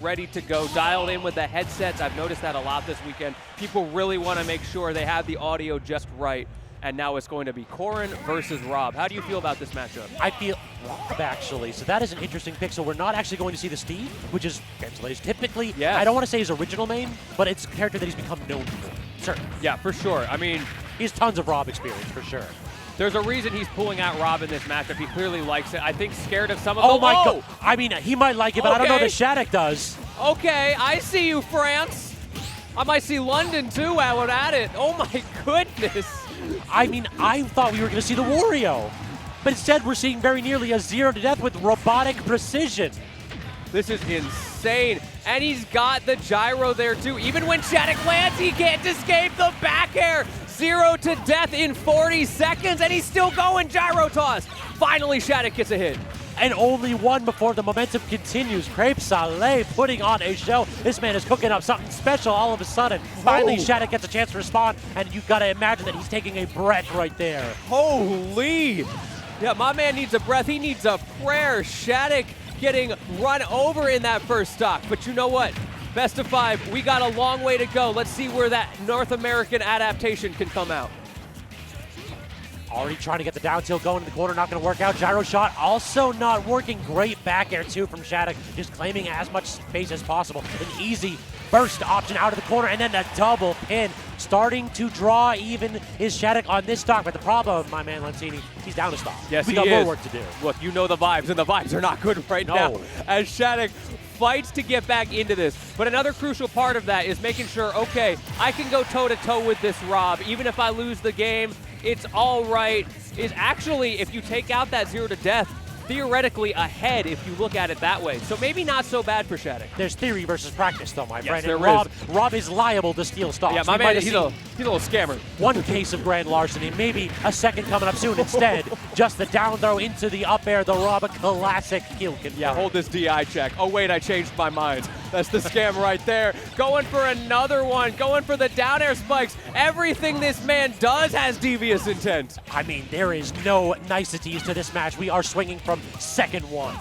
ready to go, dialed in with the headsets. I've noticed that a lot this weekend. People really want to make sure they have the audio just right. And now it's going to be Corrin versus Rob. How do you feel about this matchup? I feel Rob, actually. So that is an interesting pick. So we're not actually going to see the Steve, which is Chantilly's typically, yes. I don't want to say his original main, but it's a character that he's become known for. Certainly. Yeah, for sure. I mean, he has tons of Rob experience, for sure. There's a reason he's pulling out Rob in this matchup. He clearly likes it. I think scared of some of them. Oh my God. I mean, he might like it, but I don't know that SHADIC does. Okay, I see you, France. I might see London, too, while we're at it. Oh, my goodness. I mean, I thought we were going to see the Wario, but instead we're seeing very nearly a 0 to death with robotic precision. This is insane, and he's got the gyro there too. Even when SHADIC lands, he can't escape the back air. 0 to death in 40 seconds, and he's still going gyro toss. Finally, SHADIC gets a hit. And only one before the momentum continues. Crêpe Salée putting on a show. This man is cooking up something special all of a sudden. Finally, SHADIC gets a chance to respond, and you've got to imagine that he's taking a breath right there. Holy! Yeah, my man needs a breath. He needs a prayer. SHADIC getting run over in that first stock. But you know what? Best of 5, we got a long way to go. Let's see where that North American adaptation can come out. Already trying to get the down tilt going in the corner, not going to work out. Gyro shot also not working. Great back air too from SHADIC, just claiming as much space as possible. An easy burst option out of the corner, and then a double pin. Starting to draw even is SHADIC on this stock, but the problem, my man Lancini, he's down to stock. Yes, we got more work to do. Look, you know the vibes, and the vibes are not good right now. As SHADIC fights to get back into this. But another crucial part of that is making sure, okay, I can go toe-to-toe with this Rob. Even if I lose the game, it's all right. Is actually, if you take out that 0 to death, theoretically ahead if you look at it that way. So maybe not so bad for SHADIC. There's theory versus practice, though, my friend. There and Rob is liable to steal stocks. Yeah, my man, he's a little scammer. One case of grand larceny, maybe a second coming up soon. Instead, just the down throw into the up air, the Rob classic kill confirmed. Yeah, hold this DI check. Oh, wait, I changed my mind. That's the scam right there. Going for another one, going for the down air spikes. Everything this man does has devious intent. I mean, there is no niceties to this match. We are swinging from second one.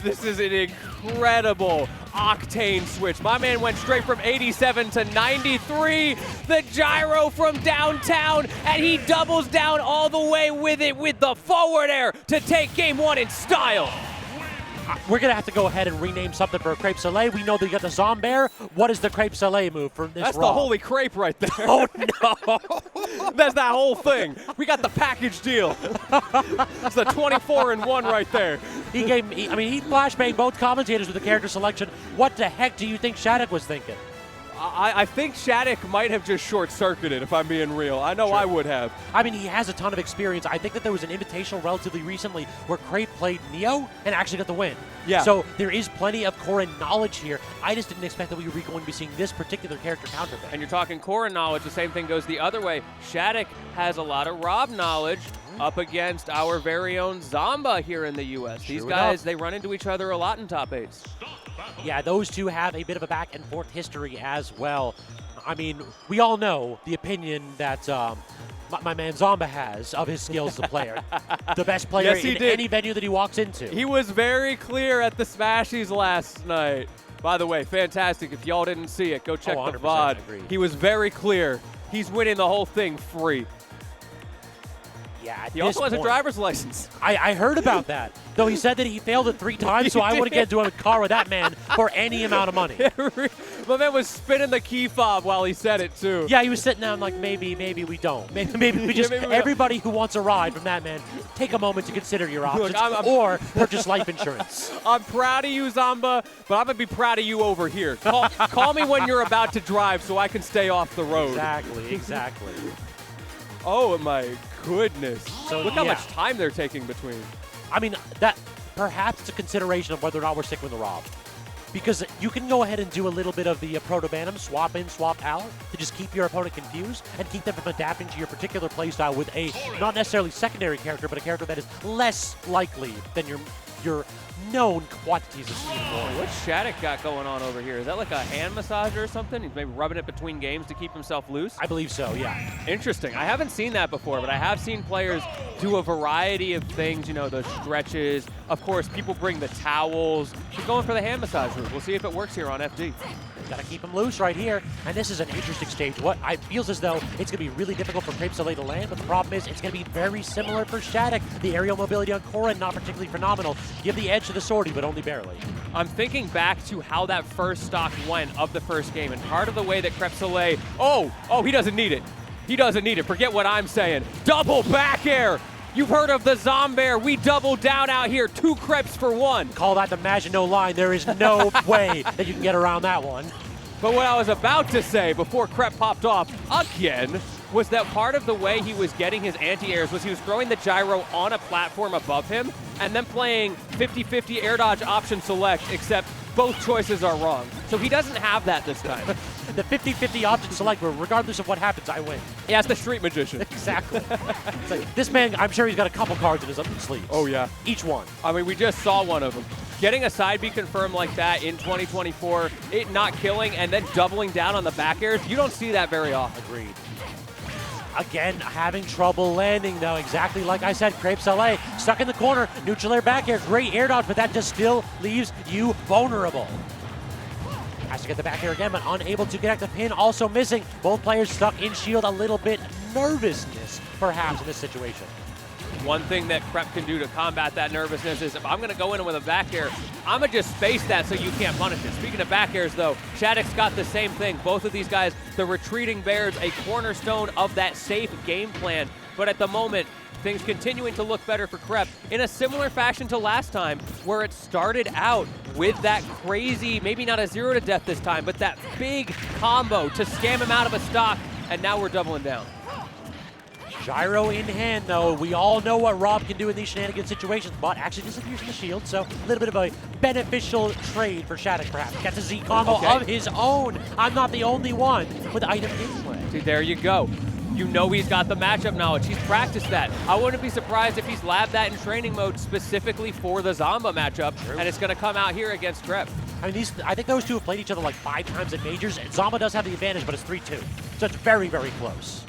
This is an incredible octane switch. My man went straight from 87 to 93. The gyro from downtown, and he doubles down all the way with it with the forward air to take game 1 in style. We're going to have to go ahead and rename something for Crêpe Salée. We know that you got the Zombear. What is the Crêpe Salée move from this That's Rob? the holy crepe right there. Oh, no. That's that whole thing. We got the package deal. It's the 24-in-1 right there. He flashbanged both commentators with the character selection. What the heck do you think SHADIC was thinking? I think SHADIC might have just short-circuited, if I'm being real. I know I would have. I mean, he has a ton of experience. I think that there was an invitational relatively recently where Crêpe played Neo and actually got the win. Yeah. So there is plenty of Corrin knowledge here. I just didn't expect that we were going to be seeing this particular character counterpick. And you're talking Corrin knowledge, the same thing goes the other way. SHADIC has a lot of Rob knowledge up against our very own Zomba here in the U.S. These guys, they run into each other a lot in top 8s. Yeah, those two have a bit of a back and forth history as well. I mean, we all know the opinion that my man Zomba has of his skills as a player. The best player in any venue that he walks into. He was very clear at the Smashies last night. By the way, fantastic. If y'all didn't see it, go check the VOD. Agreed. He was very clear. He's winning the whole thing free. Yeah, he also has a driver's license. I heard about that. Though he said that he failed it 3 times, so I wouldn't get into a car with that man for any amount of money. My man was spinning the key fob while he said it, too. Yeah, he was sitting down like, maybe we don't. Maybe we just, everybody who wants a ride from that man, take a moment to consider your options. Look, or purchase life insurance. I'm proud of you, Zomba, but I'm going to be proud of you over here. Call me when you're about to drive so I can stay off the road. Exactly. Oh, my goodness. So look how much time they're taking between. I mean, that perhaps it's a consideration of whether or not we're sticking with the Rob. Because you can go ahead and do a little bit of the proto-banum, swap in, swap out, to just keep your opponent confused and keep them from adapting to your particular playstyle with a not necessarily secondary character, but a character that is less likely than your known quantities of speed for. What's SHADIC got going on over here? Is that like a hand massager or something? He's maybe rubbing it between games to keep himself loose? I believe so, yeah. Interesting. I haven't seen that before, but I have seen players do a variety of things, you know, those stretches. Of course, people bring the towels. He's going for the hand massage route. We'll see if it works here on FD. Gotta keep him loose right here, and this is an interesting stage. What I feels as though it's gonna be really difficult for crêpe salée to land, but the problem is it's gonna be very similar for SHADIC. The aerial mobility on Corrin not particularly phenomenal. Give the edge to the sortie, but only barely. I'm thinking back to how that first stock went of the first game, and part of the way that crêpe salée, oh, he doesn't need it. He doesn't need it. Forget what I'm saying. Double back air. You've heard of the Zombear. We double down out here. 2 crêpes for 1. Call that the Maginot Line. There is no way that you can get around that one. But what I was about to say before crêpe popped off again was that part of the way he was getting his anti-airs was he was throwing the gyro on a platform above him and then playing 50-50 air dodge option select, except both choices are wrong. So he doesn't have that this time. The 50-50 option select, where regardless of what happens, I win. Yeah, it's the Street Magician. Exactly. It's like, this man, I'm sure he's got a couple cards in his sleeves. Oh, yeah. Each one. I mean, we just saw one of them. Getting a side B confirmed like that in 2024, it not killing and then doubling down on the back airs, you don't see that very often. Agreed. Again, having trouble landing, though. Exactly like I said, crêpe salée stuck in the corner. Neutral air back air, great air dodge, but that just still leaves you vulnerable. Has to get the back air again, but unable to connect the pin. Also missing. Both players stuck in shield. A little bit nervousness, perhaps, in this situation. One thing that crêpe can do to combat that nervousness is if I'm going to go in with a back air, I'm going to just space that so you can't punish it. Speaking of back airs, though, SHADIC's got the same thing. Both of these guys, the retreating bears, a cornerstone of that safe game plan. But at the moment, things continuing to look better for crêpe in a similar fashion to last time, where it started out with that crazy, maybe not a 0 to death this time, but that big combo to scam him out of a stock, and now we're doubling down. Gyro in hand, though. We all know what Rob can do in these shenanigan situations, but actually disappears from the shield, so a little bit of a beneficial trade for SHADIC, perhaps. Gets a Z combo of his own. I'm not the only one with item inplay. See, there you go. You know he's got the matchup knowledge. He's practiced that. I wouldn't be surprised if he's labbed that in training mode specifically for the Zomba matchup, and it's going to come out here against crêpe. I mean, I think those two have played each other like 5 times at majors, and Zomba does have the advantage, but it's 3-2. So it's very, very close.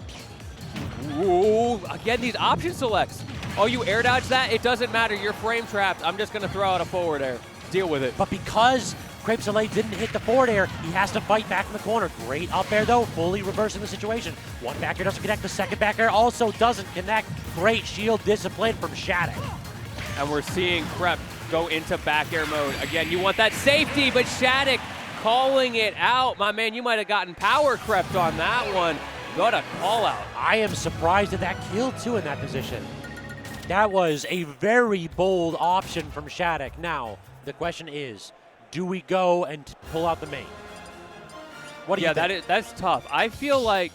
Ooh, again, these option selects. Oh, you air dodge that? It doesn't matter. You're frame trapped. I'm just going to throw out a forward air. Deal with it. But because crêpe salée didn't hit the forward air, he has to fight back in the corner. Great up air, though, fully reversing the situation. One back air doesn't connect. The second back air also doesn't connect. Great shield discipline from SHADIC. And we're seeing crêpe go into back air mode. Again, you want that safety, but SHADIC calling it out. My man, you might have gotten power crêped on that one. What a call out. I am surprised at that kill, too, in that position. That was a very bold option from SHADIC. Now, the question is, do we go and pull out the main? What do you think? That's tough. I feel like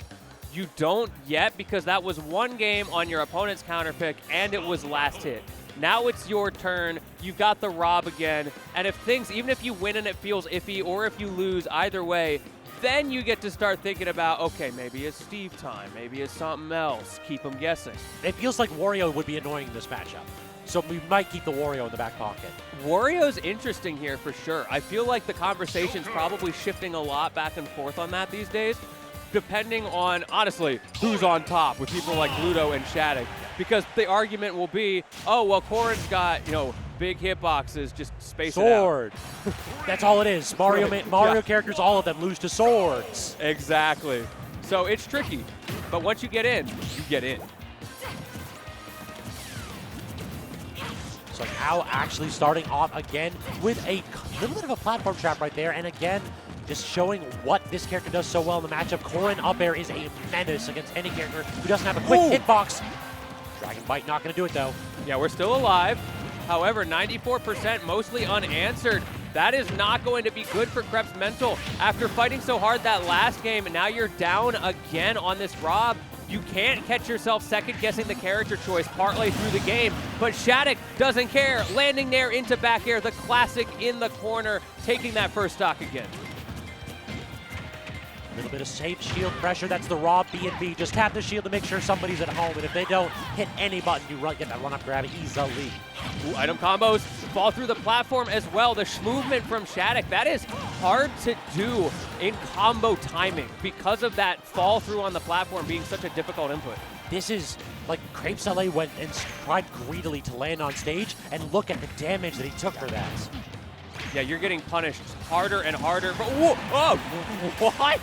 you don't yet because that was one game on your opponent's counter pick and it was last hit. Now it's your turn. You've got the Rob again. And if things, even if you win and it feels iffy or if you lose, either way, then you get to start thinking about, okay, maybe it's Steve time, maybe it's something else. Keep them guessing. It feels like Wario would be annoying in this matchup. So we might keep the Wario in the back pocket. Wario's interesting here for sure. I feel like the conversation's probably shifting a lot back and forth on that these days, depending on, honestly, who's on top with people like Ludo and SHADIC. Because the argument will be, oh, well, Corrin's got, you know, big hitboxes, just space Sword. it out. That's all it is. Mario characters, all of them lose to swords. Exactly. So it's tricky. But once you get in, you get in. So now actually starting off again with a little bit of a platform trap right there. And again, just showing what this character does so well in the matchup. Corrin up air is a menace against any character who doesn't have a quick hitbox. Dragon Bite not going to do it, though. Yeah, we're still alive. However, 94% mostly unanswered. That is not going to be good for crêpe's mental. After fighting so hard that last game, and now you're down again on this Rob. You can't catch yourself second-guessing the character choice partly through the game, but SHADIC doesn't care. Landing there into back air, the classic in the corner, taking that first stock again. little bit of safe shield pressure. That's the raw B&B. Just tap the shield to make sure somebody's at home. And if they don't hit any button, you get that run-up grab easily. Ooh, item combos fall through the platform as well. The movement from SHADIC, that is hard to do in combo timing because of that fall through on the platform being such a difficult input. This is like Crêpe Salée went and tried greedily to land on stage, and look at the damage that he took for that. Yeah, you're getting punished harder and harder. But whoa, oh, what?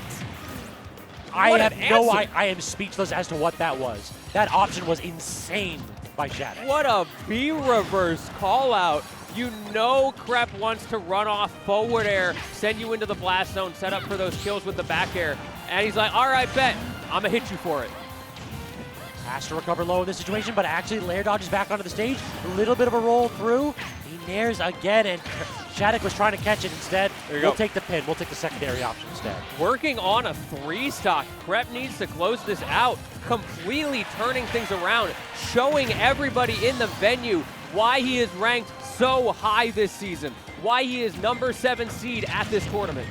I am speechless as to what that was. That option was insane by SHADIC. What a B reverse call out. You know crêpe wants to run off forward air, send you into the blast zone, set up for those kills with the back air. And he's like, all right, bet, I'm gonna hit you for it. Has to recover low in this situation, but actually Lair dodges back onto the stage. A little bit of a roll through. He nares again, and SHADIC was trying to catch it instead. We'll take the pin. We'll take the secondary option instead. Working on a 3-stock. crêpe needs to close this out, completely turning things around, showing everybody in the venue why he is ranked so high this season, why he is number 7 seed at this tournament.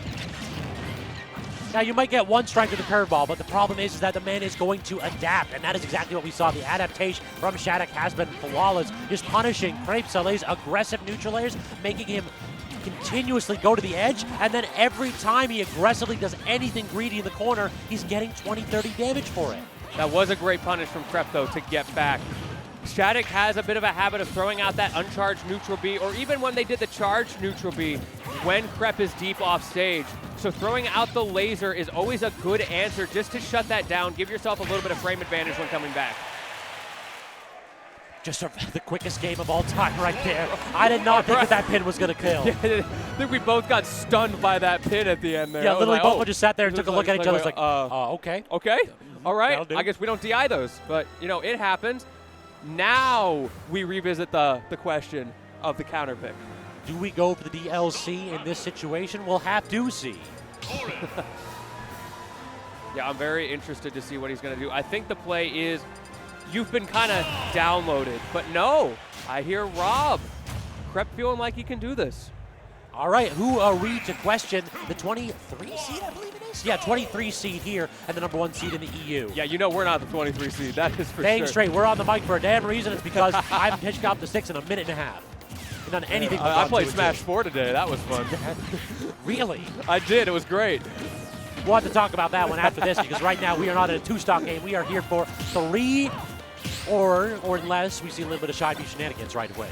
Now, you might get one strike of the curveball, but the problem is that the man is going to adapt, and that is exactly what we saw. The adaptation from SHADIC has been flawless, just punishing Crêpe Salée's aggressive neutral layers, making him continuously go to the edge, and then every time he aggressively does anything greedy in the corner, he's getting 20, 30 damage for it. That was a great punish from crêpe, though, to get back. SHADIC has a bit of a habit of throwing out that uncharged neutral B, or even when they did the charged neutral B, when crêpe is deep off stage. So throwing out the laser is always a good answer just to shut that down, give yourself a little bit of frame advantage when coming back. Just the quickest game of all time right there. I did not think that pin was going to kill. Yeah, I think we both got stunned by that pin at the end there. Yeah, literally both just sat there and took a look at each other like, okay. Okay, all right. I guess we don't DI those, but, you know, it happens. Now we revisit the question of the counter pick. Do we go for the DLC in this situation? We'll have to see. Yeah, I'm very interested to see what he's going to do. I think the play is you've been kind of downloaded, but no, I hear Rob. crêpe feeling like he can do this. All right, who are we to question the 23 seed, I believe it is? Yeah, 23 seed here and the number 1 seed in the EU. Yeah, you know we're not the 23 seed, that is for Dang sure. straight, we're on the mic for a damn reason. It's because I've pitched off the 6 in a minute and a half. And done anything but I played Smash 4 today, that was fun. Really? I did, it was great. We'll have to talk about that one after this, because right now we are not in a 2-stock game. We are here for 3 or less. We see a little bit of shy B shenanigans right away.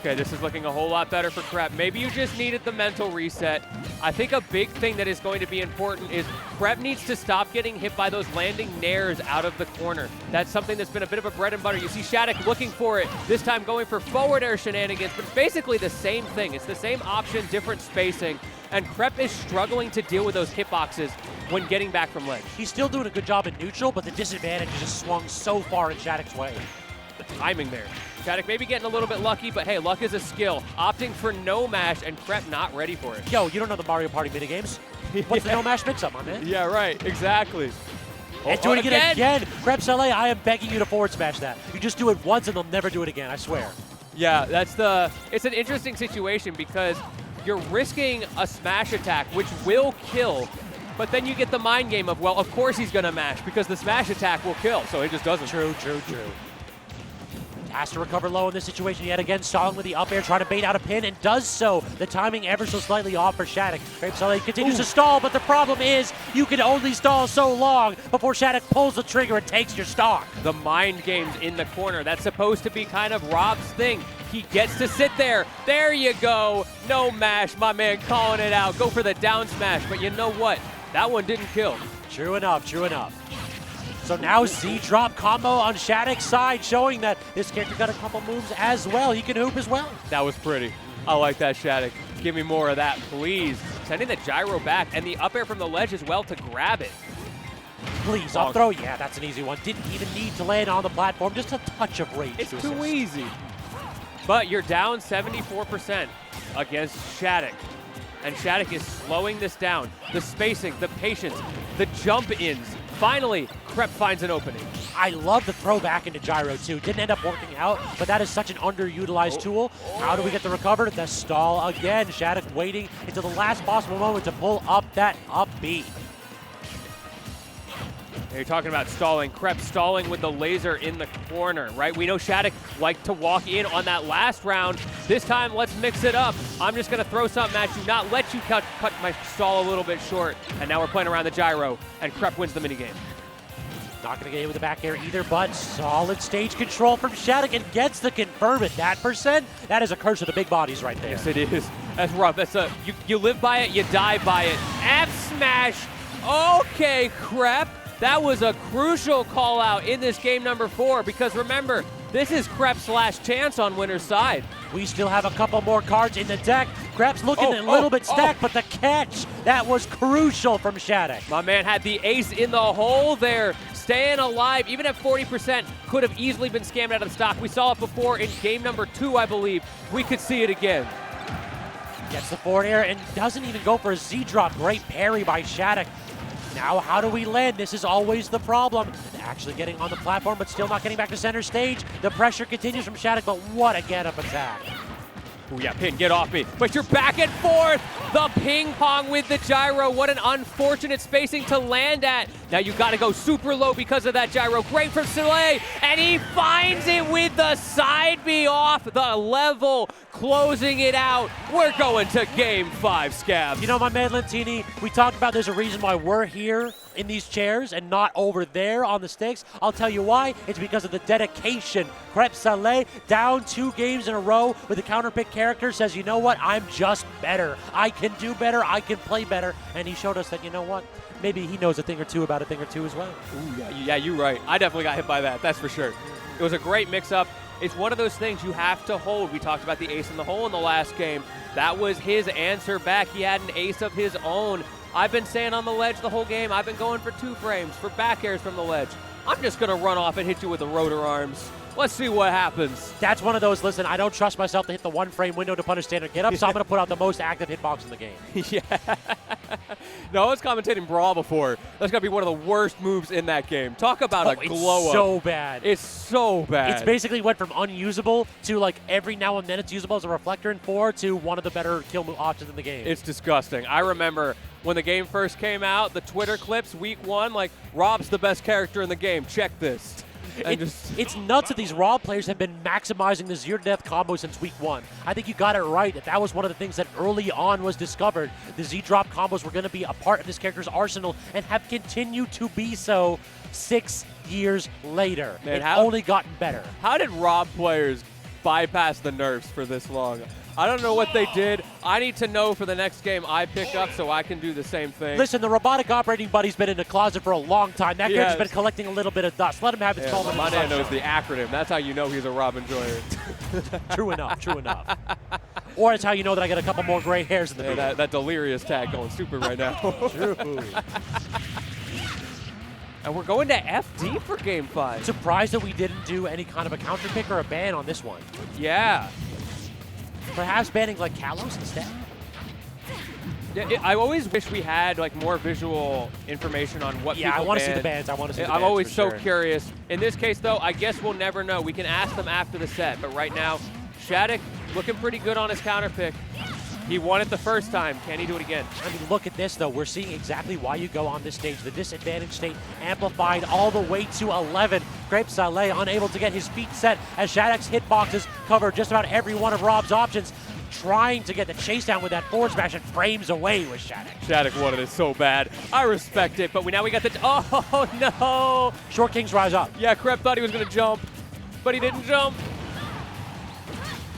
Okay, this is looking a whole lot better for crêpe. Maybe you just needed the mental reset. I think a big thing that is going to be important is crêpe needs to stop getting hit by those landing nairs out of the corner. That's something that's been a bit of a bread and butter. You see SHADIC looking for it, this time going for forward air shenanigans, but it's basically the same thing. It's the same option, different spacing, and crêpe is struggling to deal with those hitboxes when getting back from ledge. He's still doing a good job in neutral, but the disadvantage is just swung so far in SHADIC's way. The timing there. SHADIC maybe getting a little bit lucky, but hey, luck is a skill. Opting for no mash and crêpe not ready for it. Yo, you don't know the Mario Party minigames? What's the no mash mix-up, my man? Yeah, right, exactly. And doing it again. crêpe Salée, I am begging you to forward smash that. You just do it once and they'll never do it again, I swear. Yeah, it's an interesting situation because you're risking a smash attack, which will kill, but then you get the mind game of, well, of course he's gonna mash because the smash attack will kill, so it just doesn't. True. Has to recover low in this situation yet again. Stalling with the up air, trying to bait out a pin, and does so. The timing ever so slightly off for SHADIC. crêpe Salée continues to stall, but the problem is you can only stall so long before SHADIC pulls the trigger and takes your stock. The mind games in the corner. That's supposed to be kind of Rob's thing. He gets to sit there. There you go. No mash, my man calling it out. Go for the down smash, but you know what? That one didn't kill. True enough. So now Z-drop combo on SHADIC's side, showing that this character got a couple moves as well. He can hoop as well. That was pretty. I like that, SHADIC. Give me more of that, please. Sending the gyro back and the up air from the ledge as well to grab it. Please, up throw. Yeah, that's an easy one. Didn't even need to land on the platform. Just a touch of rage. It's too easy. But you're down 74% against SHADIC. And SHADIC is slowing this down. The spacing, the patience, the jump ins. finally, crêpe finds an opening. I love the throw back into gyro too. Didn't end up working out, but that is such an underutilized tool. How do we get the recover? The stall again. SHADIC waiting until the last possible moment to pull up that up B. You're talking about stalling. crêpe stalling with the laser in the corner, right? We know SHADIC liked to walk in on that last round. This time, let's mix it up. I'm just going to throw something at you, not let you cut my stall a little bit short. And now we're playing around the gyro, and crêpe wins the minigame. Not going to get hit with the back air either, but solid stage control from SHADIC and gets the confirm at that percent. That is a curse of the big bodies right there. Yes, it is. That's rough. That's you live by it, you die by it. F smash. Okay, crêpe. That was a crucial call out in this game number 4 because remember, this is crêpe's last chance on winner's side. We still have a couple more cards in the deck. crêpe's looking a little bit stacked, but the catch, that was crucial from SHADIC. My man had the ace in the hole there, staying alive, even at 40%, could have easily been scammed out of the stock. We saw it before in game number 2, I believe. We could see it again. Gets the forward air and doesn't even go for a Z-drop. Great parry by SHADIC. Now, how do we land? This is always the problem. Actually getting on the platform, but still not getting back to center stage. The pressure continues from SHADIC, but what a get-up attack. Oh yeah, Pin, get off me. But you're back and forth. The ping pong with the gyro. What an unfortunate spacing to land at. Now you got to go super low because of that gyro. Great from Salée, and he finds it with the side B off the level, closing it out. We're going to game 5, Scabs. You know, my man Lentini, we talked about there's a reason why we're here in these chairs and not over there on the stakes. I'll tell you why. It's because of the dedication. crêpe Salée down 2 games in a row with a counter pick character says, you know what, I'm just better. I can do better, I can play better. And he showed us that, you know what, maybe he knows a thing or two about a thing or two as well. Ooh, yeah, you're right. I definitely got hit by that, that's for sure. It was a great mix-up. It's one of those things you have to hold. We talked about the ace in the hole in the last game. That was his answer back. He had an ace of his own. I've been staying on the ledge the whole game. I've been going for 2 frames, for back airs from the ledge. I'm just going to run off and hit you with the rotor arms. Let's see what happens. That's one of those, listen, I don't trust myself to hit the 1-frame window to punish standard get up, so I'm going to put out the most active hitbox in the game. Yeah. No, I was commentating Brawl before. That's going to be one of the worst moves in that game. Talk about a glow-up. It's so bad. It's so bad. It's basically went from unusable to like every now and then it's usable as a reflector in 4 to one of the better kill move options in the game. It's disgusting. I remember when the game first came out, the Twitter clips, week 1, like, Rob's the best character in the game. Check this. It's nuts that these Raw players have been maximizing the 0-to-death combo since week 1. I think you got it right. That was one of the things that early on was discovered. The Z-drop combos were going to be a part of this character's arsenal and have continued to be so 6 years later. Man, it's only gotten better. How did Rob players bypass the nerfs for this long? I don't know what they did. I need to know for the next game I pick up so I can do the same thing. Listen, the robotic operating buddy's been in the closet for a long time. That character's been collecting a little bit of dust. Let him have his moment. My man knows the acronym. That's how you know he's a Rob enjoyer. True enough, true enough. Or it's how you know that I got a couple more gray hairs in the beard. That delirious tag going super right now. True. And we're going to FD for game 5. Surprised that we didn't do any kind of a counter pick or a ban on this one. Yeah. Perhaps banning like Kalos instead? Yeah, I always wish we had like more visual information on what people I want to ban. see the bans. I want to see the bans. I'm always so curious. In this case, though, I guess we'll never know. We can ask them after the set. But right now, SHADIC looking pretty good on his counter pick. He won it the first time. Can he do it again? I mean, look at this, though. We're seeing exactly why you go on this stage. The disadvantage state amplified all the way to 11. crêpe Salée unable to get his feet set as SHADIC's hitboxes cover just about every one of Rob's options. Trying to get the chase down with that forward smash and frames away with SHADIC. SHADIC wanted it so bad. I respect it, but now we got the... Oh, no. Short Kings rise up. Yeah, crêpe thought he was going to jump, but he didn't jump.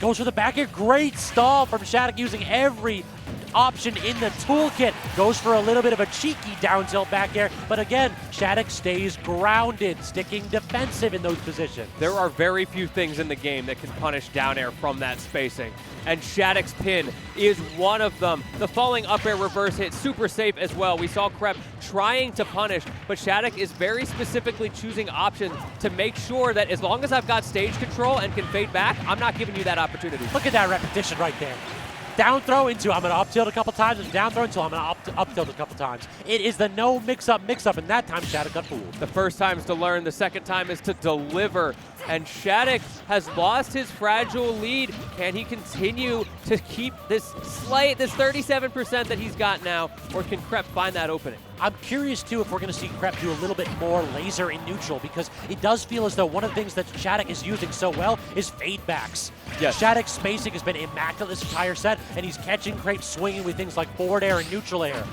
Goes for the back air. Great stall from SHADIC using every option in the toolkit. Goes for a little bit of a cheeky down tilt back air, but again, SHADIC stays grounded, sticking defensive in those positions. There are very few things in the game that can punish down air from that spacing, and SHADIC's pin is one of them. The falling up air reverse hit, super safe as well. We saw crêpe trying to punish, but SHADIC is very specifically choosing options to make sure that as long as I've got stage control and can fade back, I'm not giving you that opportunity. Look at that repetition right there. down throw into I'm going to up tilt a couple times, and down throw until I'm going to up tilt a couple times. It is the no mix-up, and that time SHADIC got fooled. The first time is to learn, the second time is to deliver. And SHADIC has lost his fragile lead. Can he continue to keep this 37% that he's got now, or can crêpe find that opening? I'm curious, too, if we're going to see crêpe do a little bit more laser in neutral, because it does feel as though one of the things that SHADIC is using so well is fade-backs. Yes. SHADIC's spacing has been immaculate this entire set, and he's catching crêpe swinging with things like forward air and neutral air.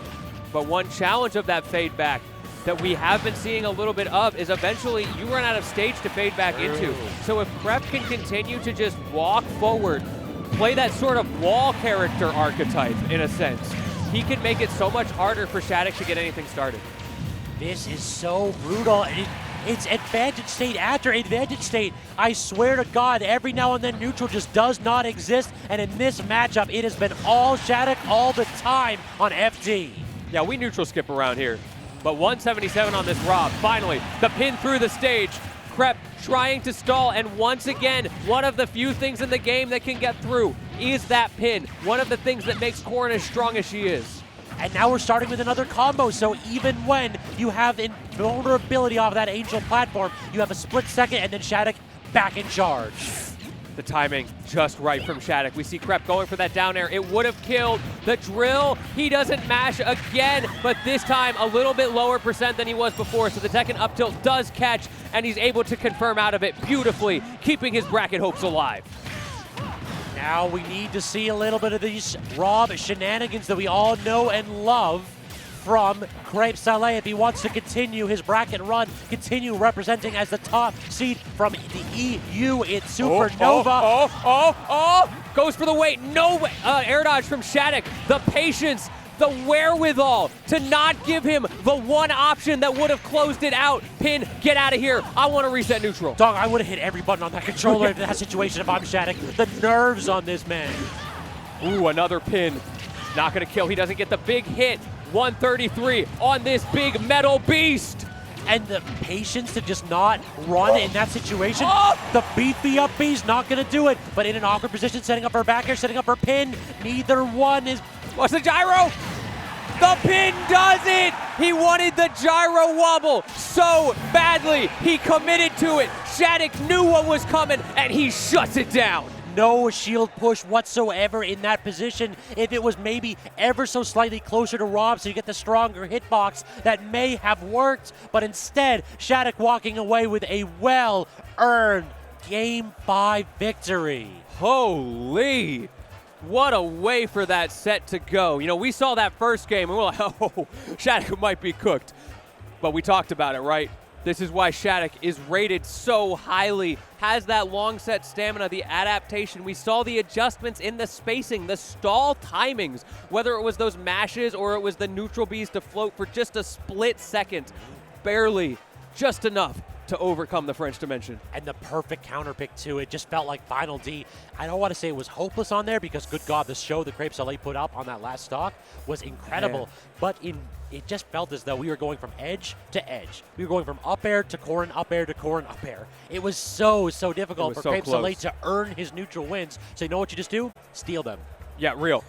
But one challenge of that fade back that we have been seeing a little bit of is eventually you run out of stage to fade back into. So if crêpe can continue to just walk forward, play that sort of wall character archetype in a sense, he can make it so much harder for SHADIC to get anything started. This is so brutal. It's advantage state after advantage state. I swear to God, every now and then neutral just does not exist. And in this matchup, it has been all SHADIC all the time on FD. Yeah, we neutral skip around here. But 177 on this Rob. Finally, the pin through the stage. crêpe trying to stall, and once again, one of the few things in the game that can get through is that pin. One of the things that makes Corrin as strong as she is. And now we're starting with another combo, so even when you have invulnerability off that Angel platform, you have a split second, and then SHADIC back in charge. The timing just right from SHADIC. We see crêpe going for that down air. It would have killed the drill. He doesn't mash again, but this time a little bit lower percent than he was before. So the Tekken up tilt does catch, and he's able to confirm out of it beautifully, keeping his bracket hopes alive. Now we need to see a little bit of these Rob shenanigans that we all know and love from crêpe salée if he wants to continue his bracket run, continue representing as the top seed from the EU in Supernova. Goes for the weight. No way. Air dodge from SHADIC. The patience, the wherewithal to not give him the one option that would have closed it out. Pin, get out of here. I want to reset neutral. Dog, I would have hit every button on that controller in that situation if I'm SHADIC. The nerves on this man. Ooh, another pin. Not going to kill. He doesn't get the big hit. 133 on this big metal beast. And the patience to just not run in that situation. The beefy up B's not going to do it. But in an awkward position, setting up her back air, setting up her pin. Neither one is... Watch the gyro. The pin does it. He wanted the gyro wobble so badly. He committed to it. SHADIC knew what was coming, and he shuts it down. No shield push whatsoever in that position. If it was maybe ever so slightly closer to Rob so you get the stronger hitbox, that may have worked. But instead, SHADIC walking away with a well-earned Game 5 victory. Holy! What a way for that set to go. You know, we saw that first game and we're like, oh, SHADIC might be cooked. But we talked about it, right? This is why SHADIC is rated so highly, has that long set stamina, the adaptation. We saw the adjustments in the spacing, the stall timings, whether it was those mashes or it was the neutral bees to float for just a split second. Barely, just enough to overcome the French dimension. And the perfect counter pick too. It just felt like Final D. I don't want to say it was hopeless on there because good God, the show the crêpe salée put up on that last stock was incredible. Yeah. But it just felt as though we were going from edge to edge. We were going from up air to Corrin, up air to Corrin, up air. It was so difficult for crêpe salée to earn his neutral wins. So you know what you just do? Steal them. Yeah, real.